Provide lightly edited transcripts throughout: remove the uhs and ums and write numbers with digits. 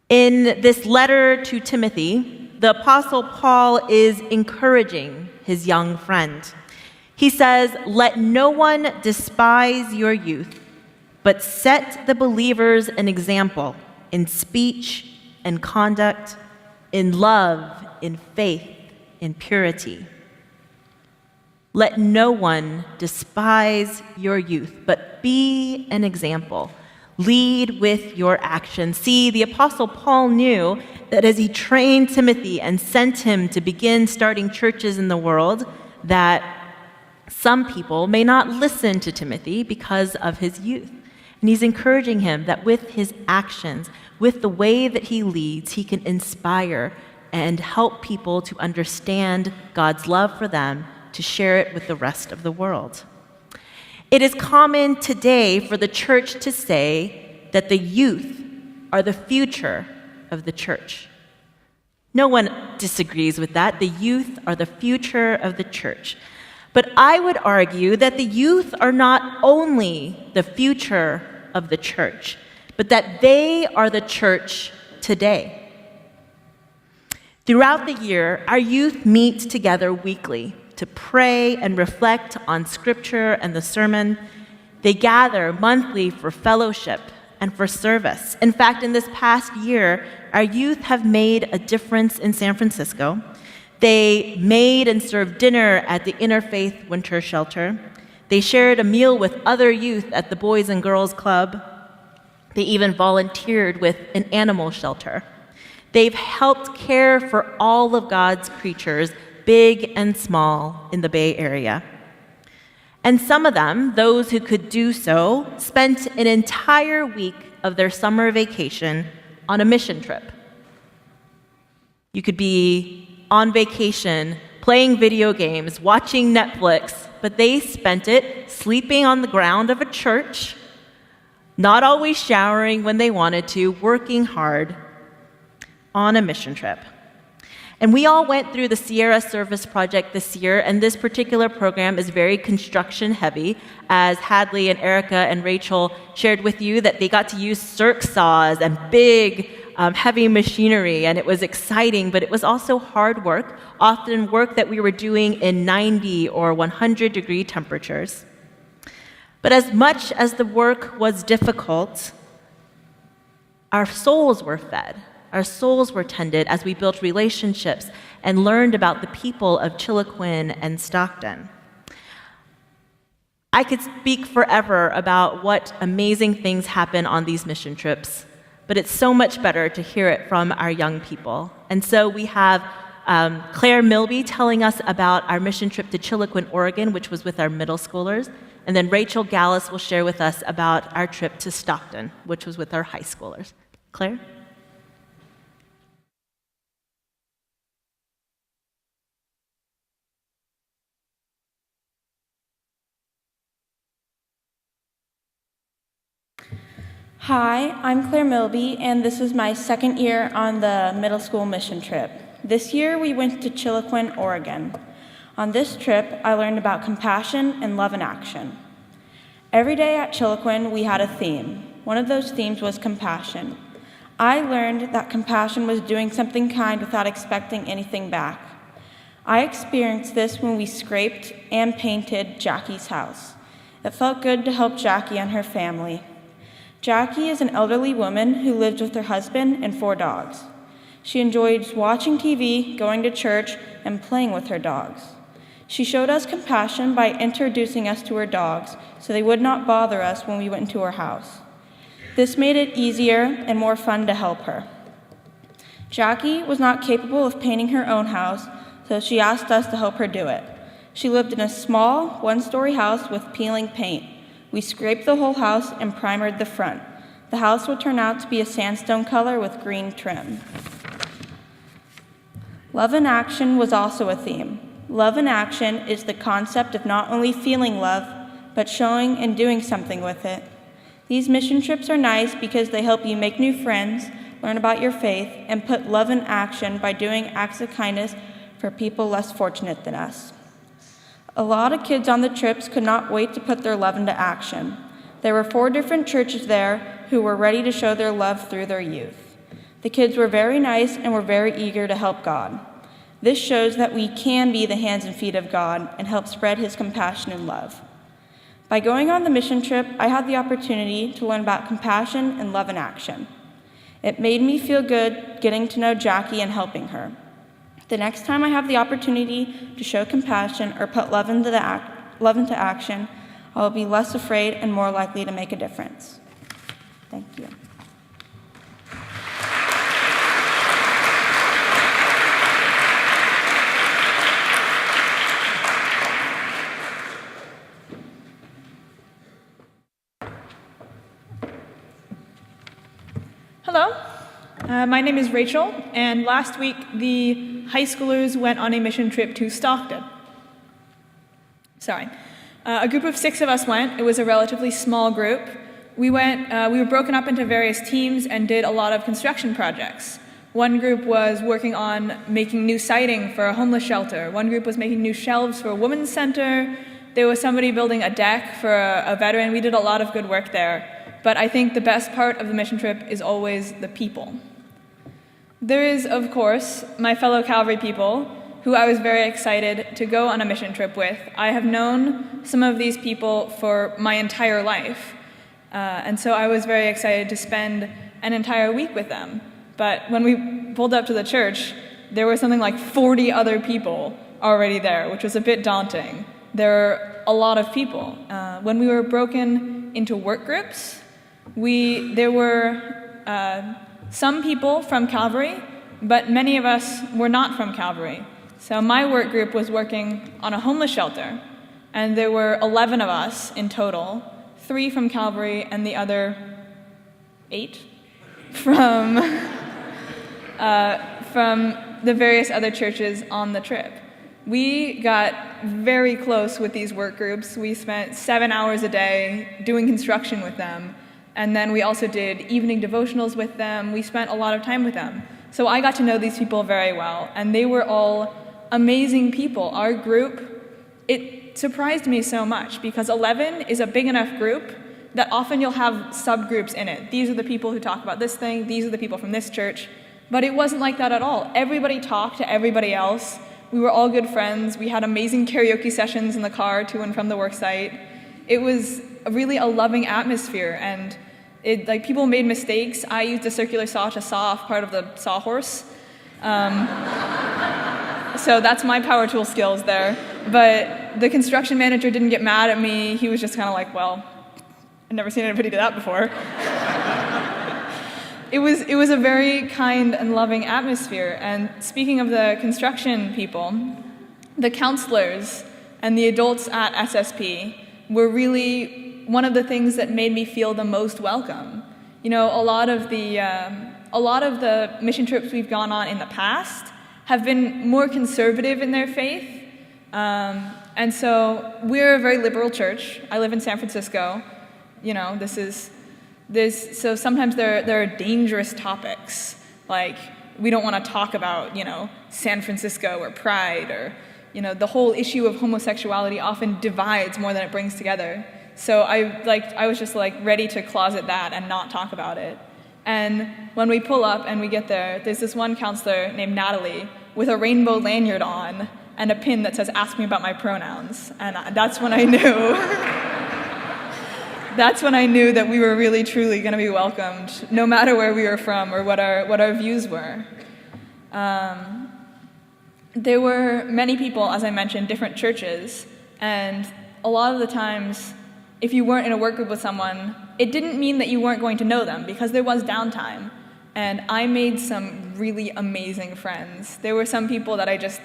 In this letter to Timothy, the Apostle Paul is encouraging his young friend. He says, "Let no one despise your youth, but set the believers an example in speech and conduct, in love, in faith, in purity." Let no one despise your youth, but be an example. Lead with your actions. See, the Apostle Paul knew that as he trained Timothy and sent him to begin starting churches in the world, that some people may not listen to Timothy because of his youth. And he's encouraging him that with his actions, with the way that he leads, he can inspire and help people to understand God's love for them, to share it with the rest of the world. It is common today for the church to say that the youth are the future of the church. No one disagrees with that. The youth are the future of the church. But I would argue that the youth are not only the future of the church, but that they are the church today. Throughout the year, our youth meet together weekly to pray and reflect on Scripture and the sermon. They gather monthly for fellowship and for service. In fact, in this past year, our youth have made a difference in San Francisco. They made and served dinner at the Interfaith Winter Shelter. They shared a meal with other youth at the Boys and Girls Club. They even volunteered with an animal shelter. They've helped care for all of God's creatures, big and small, in the Bay Area. And some of them, those who could do so, spent an entire week of their summer vacation on a mission trip. You could be on vacation, playing video games, watching Netflix, but they spent it sleeping on the ground of a church, not always showering when they wanted to, working hard on a mission trip. And we all went through the Sierra Service Project this year, and this particular program is very construction heavy, as Hadley and Erica and Rachel shared with you that they got to use circ saws and big, heavy machinery, and it was exciting, but it was also hard work, often work that we were doing in 90 or 100-degree temperatures. But as much as the work was difficult, our souls were fed. Our souls were tended as we built relationships and learned about the people of Chiloquin and Stockton. I could speak forever about what amazing things happen on these mission trips, but it's so much better to hear it from our young people. And so we have Claire Milby telling us about our mission trip to Chiloquin, Oregon, which was with our middle schoolers. And then Rachel Gallus will share with us about our trip to Stockton, which was with our high schoolers. Claire? Hi, I'm Claire Milby, and this is my second year on the middle school mission trip. This year, we went to Chiloquin, Oregon. On this trip, I learned about compassion and love in action. Every day at Chiloquin, we had a theme. One of those themes was compassion. I learned that compassion was doing something kind without expecting anything back. I experienced this when we scraped and painted Jackie's house. It felt good to help Jackie and her family. Jackie is an elderly woman who lives with her husband and 4 dogs. She enjoys watching TV, going to church, and playing with her dogs. She showed us compassion by introducing us to her dogs so they would not bother us when we went into her house. This made it easier and more fun to help her. Jackie was not capable of painting her own house, so she asked us to help her do it. She lived in a small, 1-story house with peeling paint. We scraped the whole house and primered the front. The house will turn out to be a sandstone color with green trim. Love in action was also a theme. Love in action is the concept of not only feeling love, but showing and doing something with it. These mission trips are nice because they help you make new friends, learn about your faith, and put love in action by doing acts of kindness for people less fortunate than us. A lot of kids on the trips could not wait to put their love into action. There were 4 different churches there who were ready to show their love through their youth. The kids were very nice and were very eager to help God. This shows that we can be the hands and feet of God and help spread his compassion and love. By going on the mission trip, I had the opportunity to learn about compassion and love in action. It made me feel good getting to know Jackie and helping her. The next time I have the opportunity to show compassion or put love into action, I will be less afraid and more likely to make a difference. Thank you. Hello, my name is Rachel, and last week the high schoolers went on a mission trip to Stockton. A group of 6 of us went. It was a relatively small group. We were broken up into various teams and did a lot of construction projects. One group was working on making new siding for a homeless shelter. One group was making new shelves for a women's center. There was somebody building a deck for a veteran. We did a lot of good work there. But I think the best part of the mission trip is always the people. There is, of course, my fellow Calvary people, who I was very excited to go on a mission trip with. I have known some of these people for my entire life, and so I was very excited to spend an entire week with them. But when we pulled up to the church, there were something like 40 other people already there, which was a bit daunting. There were a lot of people. When we were broken into work groups, there were some people from Calvary, but many of us were not from Calvary. So my work group was working on a homeless shelter, and there were 11 of us in total, 3 from Calvary and the other 8 from the various other churches on the trip. We got very close with these work groups. We spent 7 hours a day doing construction with them. And then we also did evening devotionals with them. We spent a lot of time with them. So I got to know these people very well, and they were all amazing people. Our group, it surprised me so much because 11 is a big enough group that often you'll have subgroups in it. These are the people who talk about this thing, these are the people from this church. But it wasn't like that at all. Everybody talked to everybody else. We were all good friends. We had amazing karaoke sessions in the car to and from the work site. It was really a loving atmosphere, and people made mistakes. I used a circular saw to saw off part of the sawhorse. So that's my power tool skills there. But the construction manager didn't get mad at me. He was just kind of like, well, I've never seen anybody do that before. It was a very kind and loving atmosphere. And speaking of the construction people, the counselors and the adults at SSP were really one of the things that made me feel the most welcome. You know, a lot of the mission trips we've gone on in the past have been more conservative in their faith. And so we're a very liberal church. I live in San Francisco. You know, so sometimes there are dangerous topics, like we don't want to talk about, San Francisco or pride, or, the whole issue of homosexuality often divides more than it brings together. So I was just ready to closet that and not talk about it. And when we pull up and we get there's this one counselor named Natalie with a rainbow lanyard on and a pin that says, "Ask me about my pronouns." And that's when I knew. That's when I knew that we were really, truly going to be welcomed, no matter where we were from or what our views were. There were many people, as I mentioned, different churches, and a lot of the times, if you weren't in a work group with someone, it didn't mean that you weren't going to know them, because there was downtime. And I made some really amazing friends. There were some people that I just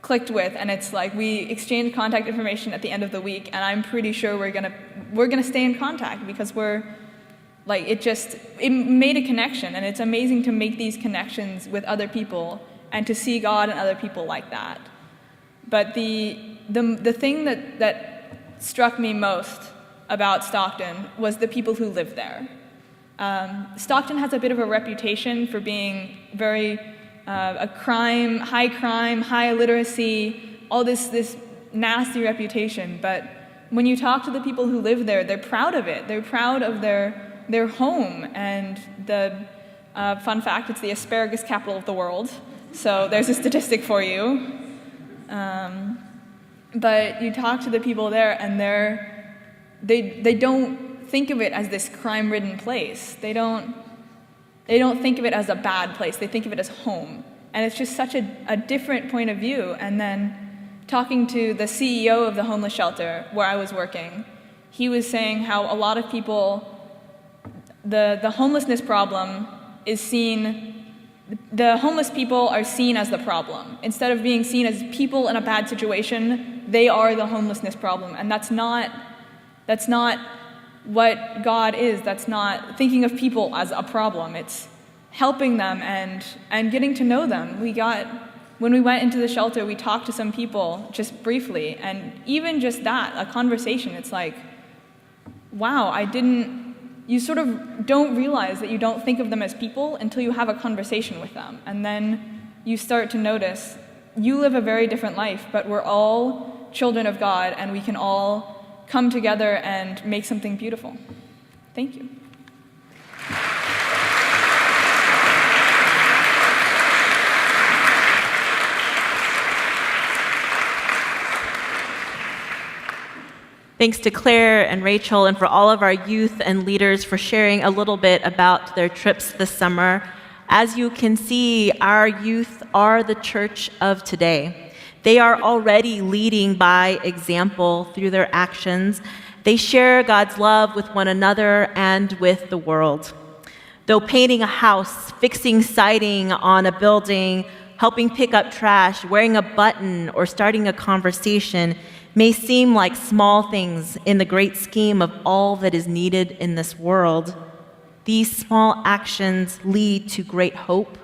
clicked with, and it's like we exchanged contact information at the end of the week, and I'm pretty sure we're gonna stay in contact, because it made a connection, and it's amazing to make these connections with other people and to see God and other people like that. But the thing that struck me most about Stockton was the people who lived there. Stockton has a bit of a reputation for being very high crime, high illiteracy, all this nasty reputation. But when you talk to the people who live there, they're proud of it. They're proud of their home and Fun fact, it's the asparagus capital of the world. So there's a statistic for you. But you talk to the people there, and they don't think of it as this crime-ridden place. They don't think of it as a bad place. They think of it as home. And it's just such a different point of view. And then talking to the CEO of the homeless shelter where I was working, he was saying how a lot of people, the homelessness problem is seen, the homeless people are seen as the problem. Instead of being seen as people in a bad situation, they are the homelessness problem. And that's not what God is. That's not thinking of people as a problem. It's helping them and getting to know them. When we went into the shelter, we talked to some people just briefly, and even just that, a conversation, it's like, wow, you sort of don't realize that you don't think of them as people until you have a conversation with them. And then you start to notice you live a very different life, but we're all children of God, and we can all come together and make something beautiful. Thank you. Thanks to Claire and Rachel and for all of our youth and leaders for sharing a little bit about their trips this summer. As you can see, our youth are the church of today. They are already leading by example through their actions. They share God's love with one another and with the world. Though painting a house, fixing siding on a building, helping pick up trash, wearing a button, or starting a conversation may seem like small things in the great scheme of all that is needed in this world, these small actions lead to great hope,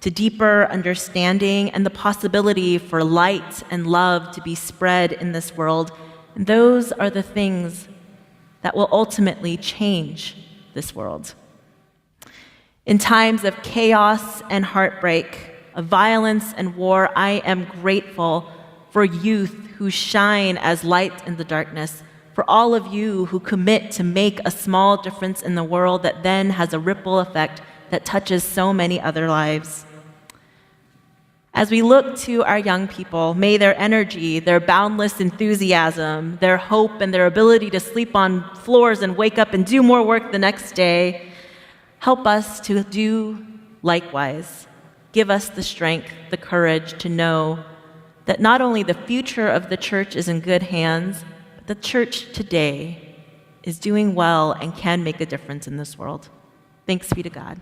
to deeper understanding, and the possibility for light and love to be spread in this world. And those are the things that will ultimately change this world. In times of chaos and heartbreak, of violence and war, I am grateful for youth who shine as light in the darkness, for all of you who commit to make a small difference in the world that then has a ripple effect that touches so many other lives. As we look to our young people, may their energy, their boundless enthusiasm, their hope, and their ability to sleep on floors and wake up and do more work the next day help us to do likewise. Give us the strength, the courage to know that not only the future of the church is in good hands, but the church today is doing well and can make a difference in this world. Thanks be to God.